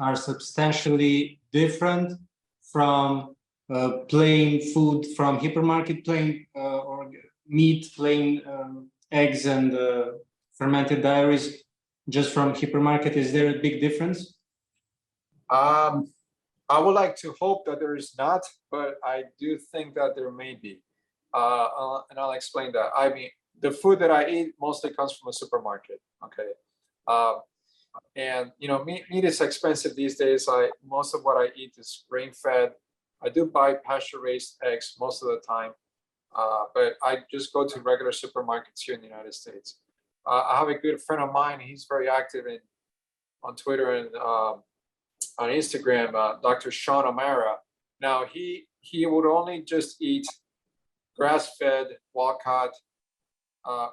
are substantially different from plain food from hypermarket, plain or meat, plain eggs and fermented dairies just from hypermarket? Is there a big difference? I would like to hope that there is not, but I do think that there may be. And I'll explain that. I mean, the food that I eat mostly comes from a supermarket. Okay. And you know, meat is expensive these days. Most of what I eat is grain-fed. I do buy pasture-raised eggs most of the time, but I just go to regular supermarkets here in the United States. I have a good friend of mine. He's very active on Twitter and on Instagram, Dr. Sean O'Mara. Now he would only just eat grass-fed, wild-caught,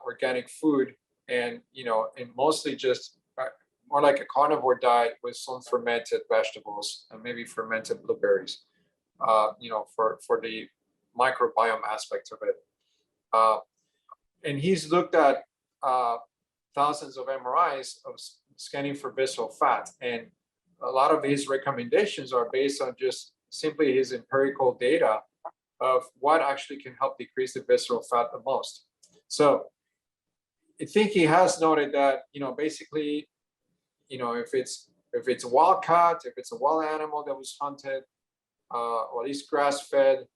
organic food, and you know, and mostly just more like a carnivore diet with some fermented vegetables and maybe fermented blueberries. You know, for the microbiome aspect of it. And he's looked at thousands of MRIs of scanning for visceral fat, and a lot of his recommendations are based on just simply his empirical data of what actually can help decrease the visceral fat the most. So I think he has noted that, you know, basically, you know, if it's wild caught, if it's a wild animal that was hunted, or at least grass-fed,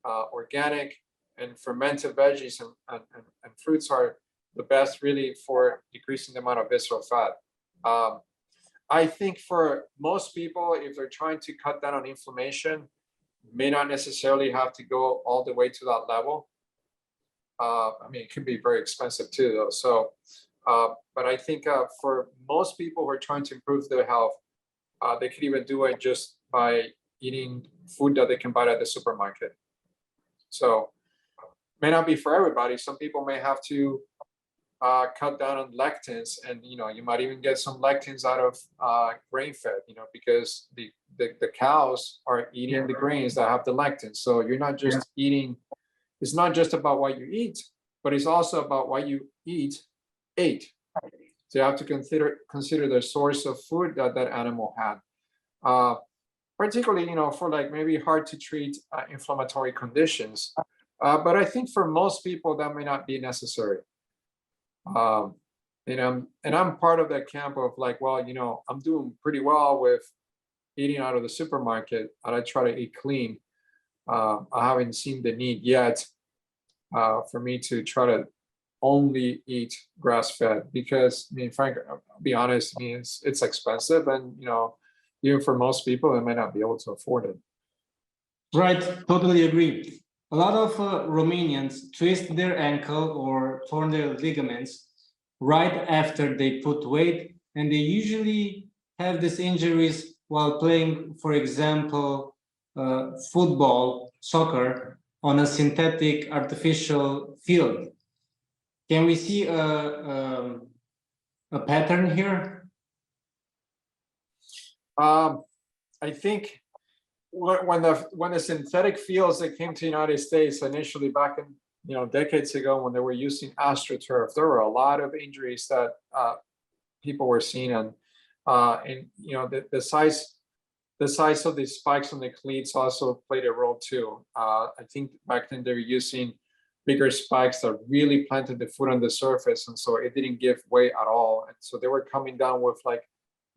organic, and fermented veggies and fruits are the best really for decreasing the amount of visceral fat. I think for most people, if they're trying to cut down on inflammation, may not necessarily have to go all the way to that level. I mean, it can be very expensive too, though. So, but I think for most people who are trying to improve their health, they could even do it just by eating food that they can buy at the supermarket. So, may not be for everybody. Some people may have to cut down on lectins, and you know, you might even get some lectins out of grain-fed, you know, because the cows are eating the grains that have the lectins. So you're not just eating. It's not just about what you eat, but it's also about what you ate. So you have to consider the source of food that animal had. Particularly, you know, for like maybe hard to treat inflammatory conditions. But I think for most people that may not be necessary. You know, and I'm part of that camp of like, well, you know, I'm doing pretty well with eating out of the supermarket, and I try to eat clean. I haven't seen the need yet for me to try to only eat grass-fed, because I mean, frankly, I'll be honest, I mean, it's expensive, and you know, even for most people, they may not be able to afford it. Right, totally agree. A lot of Romanians twist their ankle or torn their ligaments right after they put weight, and they usually have these injuries while playing, for example, football, soccer, on a synthetic artificial field. Can we see a pattern here? I think when the synthetic fields that came to the United States initially back in, you know, decades ago, when they were using AstroTurf, there were a lot of injuries that people were seeing, and you know, the size of the spikes on the cleats also played a role too. I think back then they were using bigger spikes that really planted the foot on the surface, and so it didn't give way at all. And so they were coming down with like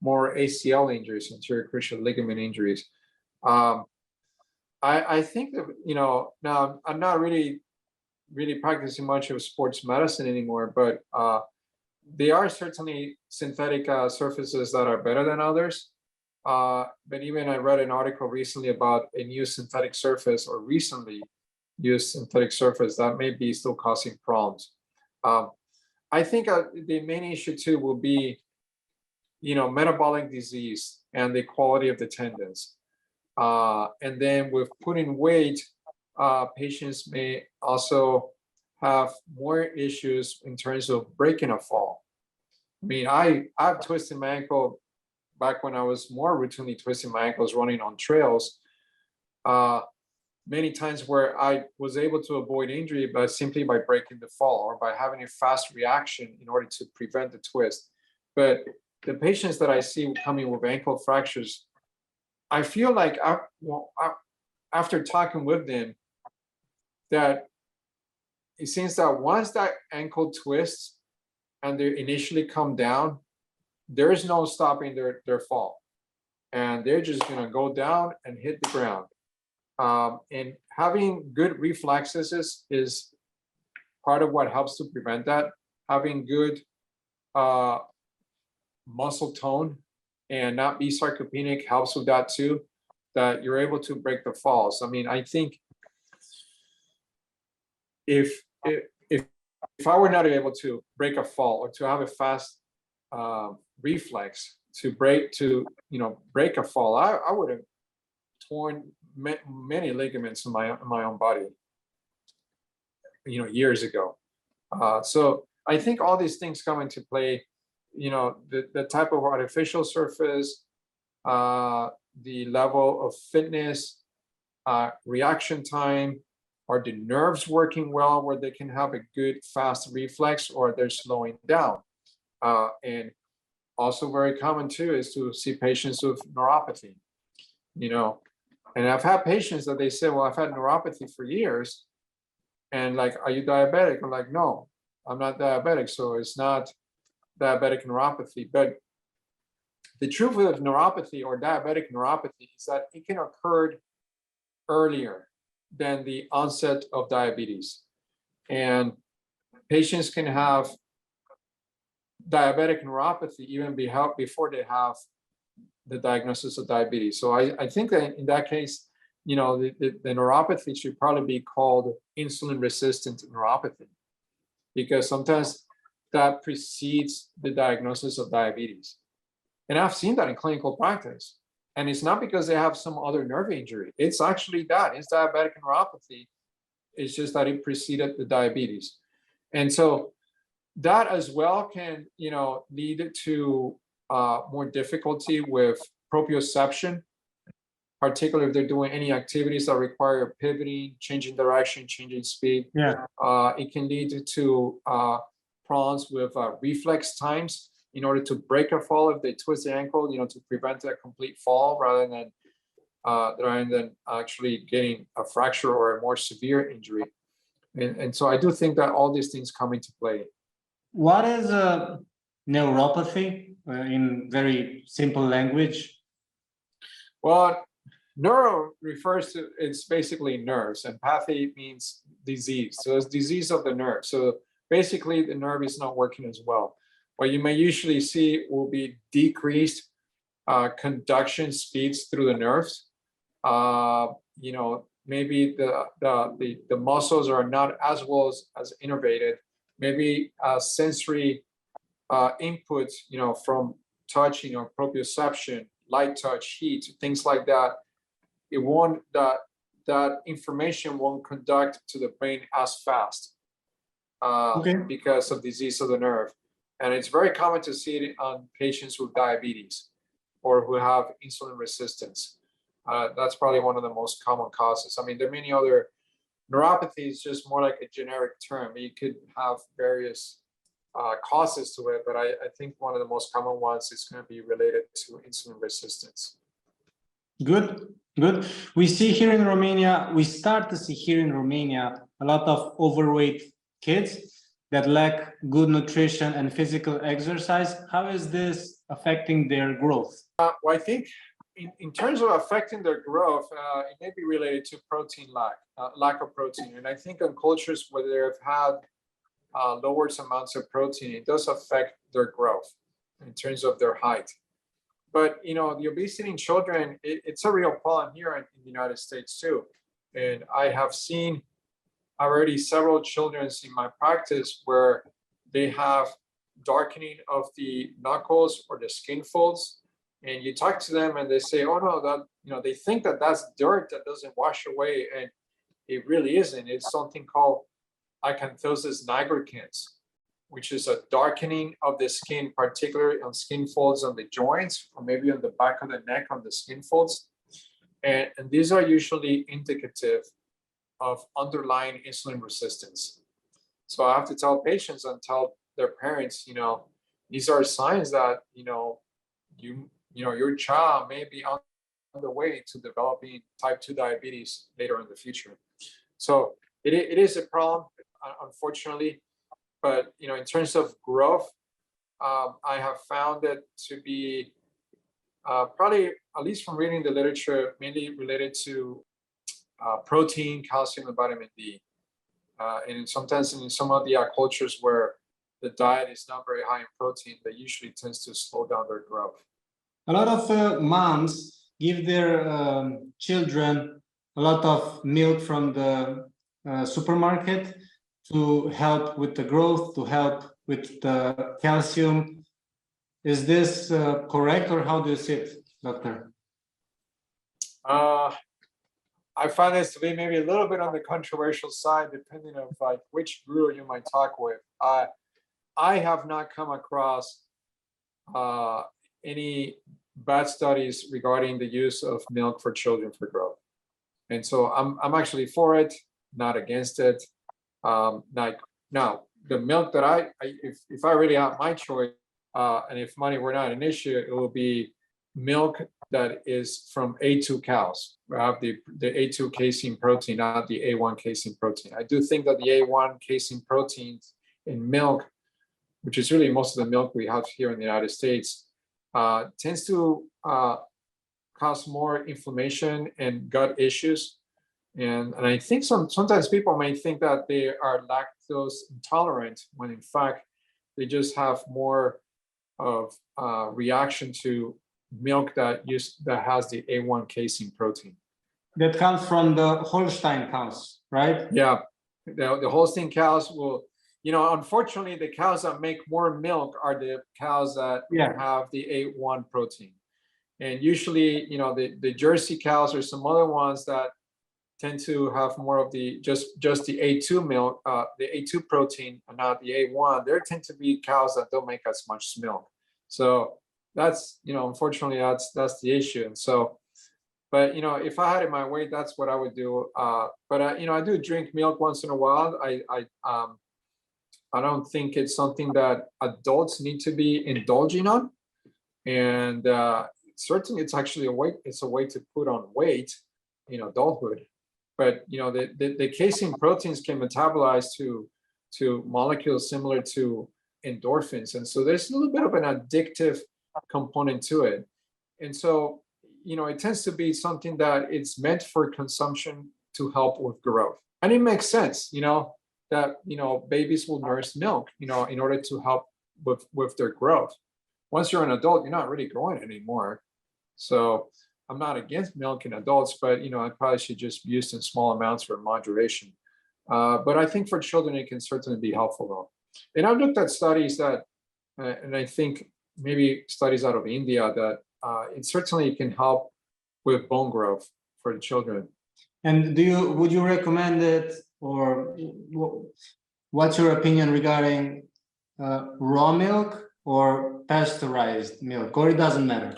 more ACL injuries, anterior cruciate ligament injuries. I think that, you know, now I'm not really practicing much of sports medicine anymore, but there are certainly synthetic surfaces that are better than others. But even I read an article recently about a new synthetic surface, or recently used synthetic surface, that may be still causing problems. I think the main issue too will be, you know, metabolic disease and the quality of the tendons. And then with putting weight, patients may also have more issues in terms of breaking a fall. I mean, I've twisted my ankle back when I was more routinely twisting my ankles running on trails. Many times where I was able to avoid injury but simply by breaking the fall or by having a fast reaction in order to prevent the twist. But the patients that I see coming with ankle fractures, I feel like after talking with them, that it seems that once that ankle twists and they initially come down, there is no stopping their fall. And they're just gonna go down and hit the ground. And having good reflexes is part of what helps to prevent that. Having good muscle tone and not be sarcopenic helps with that too, that you're able to break the falls. I mean, I think if I were not able to break a fall or to have a fast reflex to break a fall, I would have torn many ligaments in my own body, years ago. So I think all these things come into play. The type of artificial surface, the level of fitness, reaction time, are the nerves working well where they can have a good fast reflex, or they're slowing down. And also very common too is to see patients with neuropathy, and I've had patients that they say, well, I've had neuropathy for years, and like, are you diabetic? I'm like, no, I'm not diabetic, so it's not diabetic neuropathy. But the truth of neuropathy or diabetic neuropathy is that it can occur earlier than the onset of diabetes. And patients can have diabetic neuropathy even before they have the diagnosis of diabetes. So I think that in that case, the neuropathy should probably be called insulin resistant neuropathy, because sometimes that precedes the diagnosis of diabetes. And I've seen that in clinical practice. And it's not because they have some other nerve injury. It's actually that. It's diabetic neuropathy. It's just that it preceded the diabetes. And so that as well can, lead to more difficulty with proprioception, particularly if they're doing any activities that require pivoting, changing direction, changing speed. Yeah. It can lead to problems with reflex times in order to break a fall if they twist the ankle, to prevent a complete fall rather than actually getting a fracture or a more severe injury. And so I do think that all these things come into play. What is a neuropathy in very simple language? Well, neuro refers to, it's basically nerves, and pathy means disease. So it's disease of the nerve. So basically the nerve is not working as well. What you may usually see will be decreased conduction speeds through the nerves. Maybe the muscles are not as well as innervated. Maybe sensory inputs, from touch, proprioception, light touch, heat, things like that. It won't, that information won't conduct to the brain as fast because of disease of the nerve. And it's very common to see it on patients with diabetes or who have insulin resistance. That's probably one of the most common causes. I mean, there are many other neuropathies, just more like a generic term. You could have various causes to it, but I think one of the most common ones is going to be related to insulin resistance. Good. We start to see here in Romania a lot of overweight kids that lack good nutrition and physical exercise. How is this affecting their growth? Well, I think in terms of affecting their growth, it may be related to protein lack of protein. And I think in cultures where they've had lower amounts of protein, it does affect their growth in terms of their height. But, the obesity in children, it's a real problem here in the United States too. And I have seen already several children in my practice where they have darkening of the knuckles or the skin folds. And you talk to them and they say, oh no, that, they think that that's dirt that doesn't wash away. And it really isn't. It's something called acanthosis nigricans, which is a darkening of the skin, particularly on skin folds on the joints, or maybe on the back of the neck on the skin folds. And these are usually indicative of underlying insulin resistance. So I have to tell patients and tell their parents, these are signs that, your child may be on the way to developing type 2 diabetes later in the future. So it is a problem, unfortunately. But in terms of growth, I have found it to be probably, at least from reading the literature, mainly related to protein, calcium, and vitamin D. And sometimes in some of the cultures where the diet is not very high in protein, that usually tends to slow down their growth. A lot of moms give their children a lot of milk from the supermarket to help with the growth, to help with the calcium. Is this correct, or how do you see it, doctor? I find this to be maybe a little bit on the controversial side, depending on like which guru you might talk with. I have not come across any bad studies regarding the use of milk for children for growth, and so I'm actually for it, not against it. Like now, the milk that if I really have my choice, and if money were not an issue, it will be milk that is from A2 cows. We have the A2 casein protein, not the A1 casein protein. I do think that the A1 casein protein in milk, which is really most of the milk we have here in the United States, tends to cause more inflammation and gut issues. And I think sometimes people may think that they are lactose intolerant, when in fact they just have more of reaction to milk that has the A1 casein protein. That comes from the Holstein cows, right? Yeah, the Holstein cows will, unfortunately, the cows that make more milk are the cows that have the A1 protein. And usually, the Jersey cows or some other ones that tend to have more of the just the A2 milk, the A2 protein, and not the A1. There tend to be cows that don't make as much milk. So that's, unfortunately, that's the issue. And so, but if I had it my way, that's what I would do. But I do drink milk once in a while. I don't think it's something that adults need to be indulging on. And certainly, it's actually a way to put on weight in adulthood. But the casein proteins can metabolize to molecules similar to endorphins, and so there's a little bit of an addictive component to it. And so it tends to be something that it's meant for consumption to help with growth, and it makes sense that babies will nurse milk in order to help with their growth. Once you're an adult, you're not really growing anymore. So I'm not against milk in adults, but I probably should just be used in small amounts for moderation. But I think for children it can certainly be helpful though. And I've looked at studies that, and I think maybe studies out of India, that it certainly can help with bone growth for the children. And would you recommend it, or what's your opinion regarding raw milk or pasteurized milk, or it doesn't matter?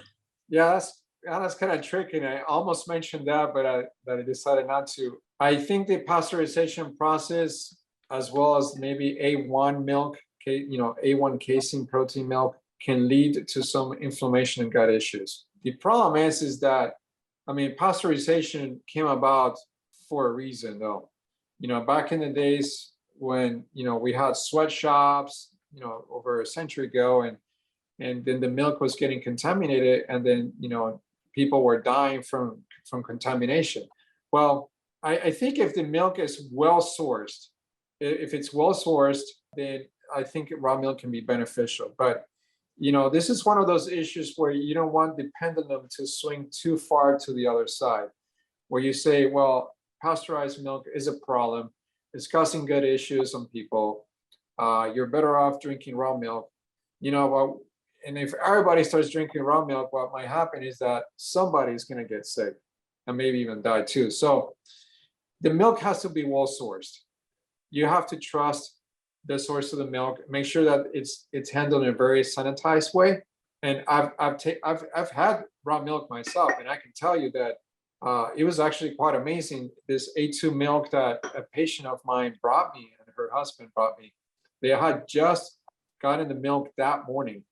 Yeah, that's kind of tricky. And I almost mentioned that, but I decided not to. I think the pasteurization process, as well as maybe A1 milk, A1 casein protein milk, can lead to some inflammation and gut issues. The problem is that, pasteurization came about for a reason, though. Back in the days when, we had sweatshops, over a century ago, and then the milk was getting contaminated, and then, people were dying from contamination. Well, I think if the milk is well sourced, then I think raw milk can be beneficial. But this is one of those issues where you don't want the pendulum to swing too far to the other side, where you say, well, pasteurized milk is a problem, it's causing gut issues on people, you're better off drinking raw milk. And if everybody starts drinking raw milk, what might happen is that somebody's going to get sick and maybe even die too. So the milk has to be well sourced. You have to trust the source of the milk. Make sure that it's handled in a very sanitized way. And I've had raw milk myself, and I can tell you that it was actually quite amazing. This A2 milk that a patient of mine brought me, and her husband brought me, they had just got in the milk that morning.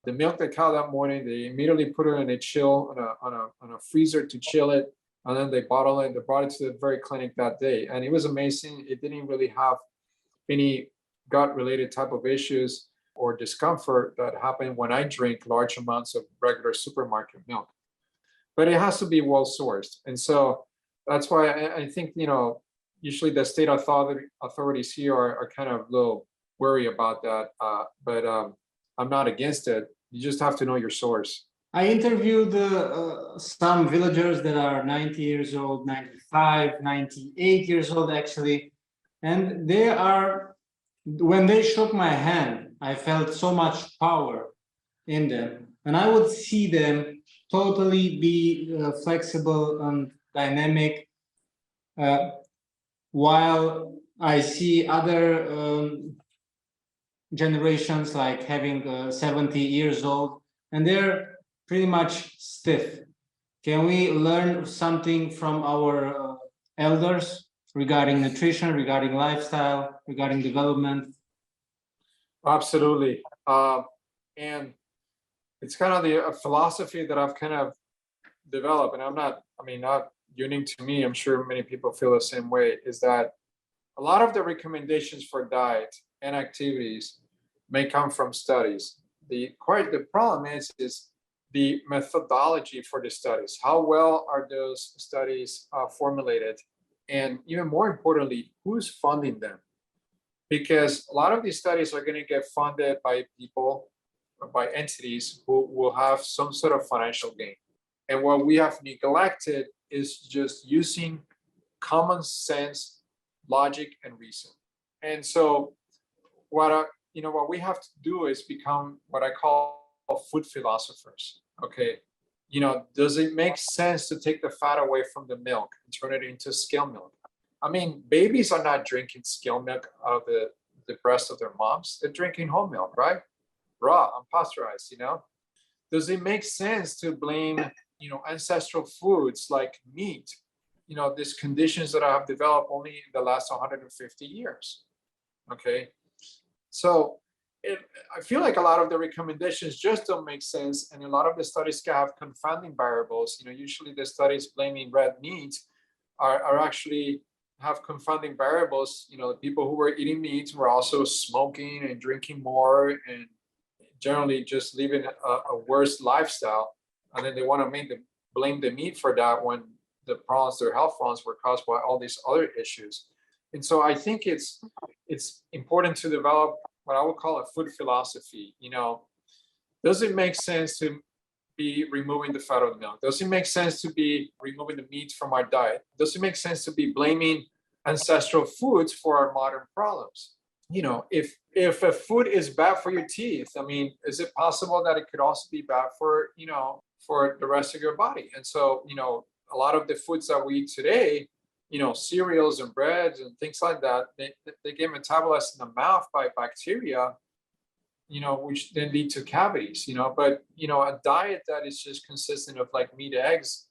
The milk they cow that morning, they immediately put it in a chill on a freezer to chill it, and then they bottle it. They brought it to the very clinic that day, and it was amazing. It didn't really have any gut-related type of issues or discomfort that happen when I drink large amounts of regular supermarket milk. But it has to be well sourced, and so that's why I think usually the state authorities here are kind of a little worried about that. But I'm not against it. You just have to know your source. I interviewed some villagers that are 90 years old, 95, 98 years old actually, and they are, when they shook my hand, I felt so much power in them, and I would see them totally be flexible and dynamic, while I see other generations like having 70 years old, and they're pretty much stiff. Can we learn something from our elders regarding nutrition, regarding lifestyle, regarding development? Absolutely. And it's kind of the philosophy that I've kind of developed, and not unique to me. I'm sure many people feel the same way, is that a lot of the recommendations for diet and activities may come from studies. The problem is the methodology for the studies. How well are those studies formulated? And even more importantly, who's funding them? Because a lot of these studies are going to get funded by people, by entities who will have some sort of financial gain. And what we have neglected is just using common sense, logic, and reason. And so what we have to do is become what I call food philosophers. Okay, does it make sense to take the fat away from the milk and turn it into skim milk? I mean, babies are not drinking skim milk out of the breast of their moms. They're drinking whole milk, right? Raw, unpasteurized. Does it make sense to blame ancestral foods like meat, these conditions that I have developed only in the last 150 years? Okay, so I feel like a lot of the recommendations just don't make sense, and a lot of the studies can have confounding variables. Usually the studies blaming red meat are actually have confounding variables. The people who were eating meat were also smoking and drinking more and generally just living a worse lifestyle, and then they want to blame the meat for that when the problems, their health problems, were caused by all these other issues. And so I think it's important to develop what I would call a food philosophy. Does it make sense to be removing the fat of the milk? Does it make sense to be removing the meat from our diet? Does it make sense to be blaming ancestral foods for our modern problems? If a food is bad for your teeth, is it possible that it could also be bad for the rest of your body? And so, a lot of the foods that we eat today, cereals and breads and things like that, they get metabolized in the mouth by bacteria, which then lead to cavities, but, a diet that is just consistent of like meat, eggs,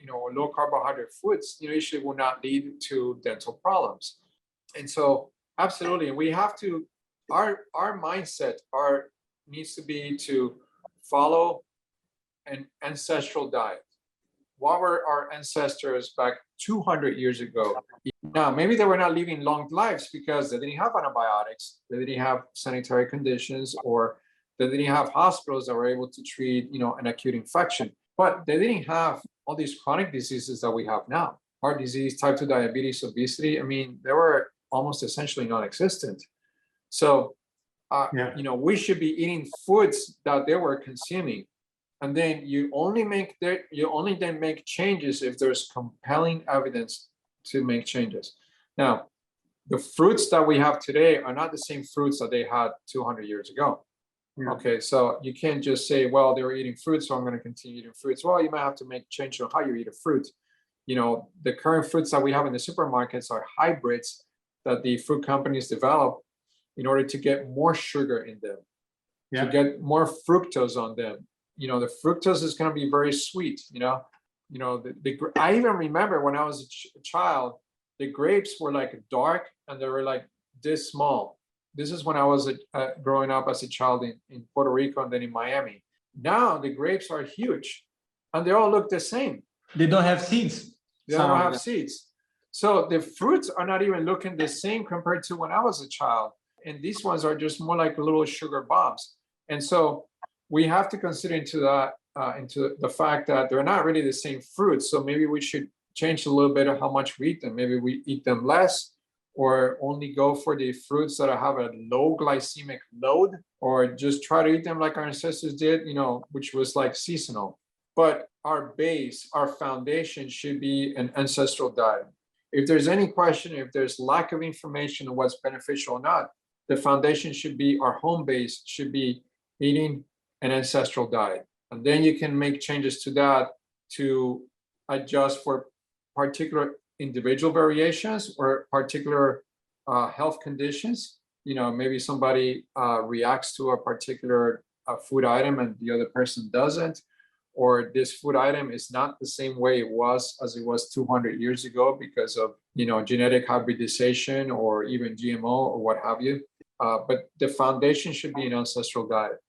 low carbohydrate foods, usually will not lead to dental problems. And so, absolutely, we have to, our mindset needs to be to follow an ancestral diet. What were our ancestors back 200 years ago? Now, maybe they were not living long lives because they didn't have antibiotics, they didn't have sanitary conditions, or they didn't have hospitals that were able to treat, an acute infection. But they didn't have all these chronic diseases that we have now. Heart disease, type 2 diabetes, obesity. They were almost essentially non-existent. So, we should be eating foods that they were consuming. And then you only then make changes if there's compelling evidence to make changes. Now, the fruits that we have today are not the same fruits that they had 200 years ago. Yeah. Okay, so you can't just say, well, they were eating fruits, so I'm going to continue eating fruits. Well, you might have to make change on how you eat a fruit. The current fruits that we have in the supermarkets are hybrids that the fruit companies develop in order to get more sugar in them, to get more fructose on them. The fructose is going to be very sweet. I even remember when I was a child, the grapes were like dark and they were like this small. this is when I was growing up as a child in Puerto Rico and then in Miami. Now the grapes are huge and they all look the same. They don't have seeds. They don't have seeds. So the fruits are not even looking the same compared to when I was a child. And these ones are just more like little sugar bombs. And so we have to consider into the fact that they're not really the same fruits. So maybe we should change a little bit of how much we eat them. Maybe we eat them less, or only go for the fruits that have a low glycemic load, or just try to eat them like our ancestors did, which was like seasonal. But our base, our foundation should be an ancestral diet. If there's any question, if there's lack of information on what's beneficial or not, the foundation should be, our home base should be eating an ancestral diet. And then you can make changes to that to adjust for particular individual variations or particular health conditions. Maybe somebody reacts to a particular food item and the other person doesn't, or this food item is not the same way it was as it was 200 years ago because of genetic hybridization or even GMO or what have you. But the foundation should be an ancestral diet.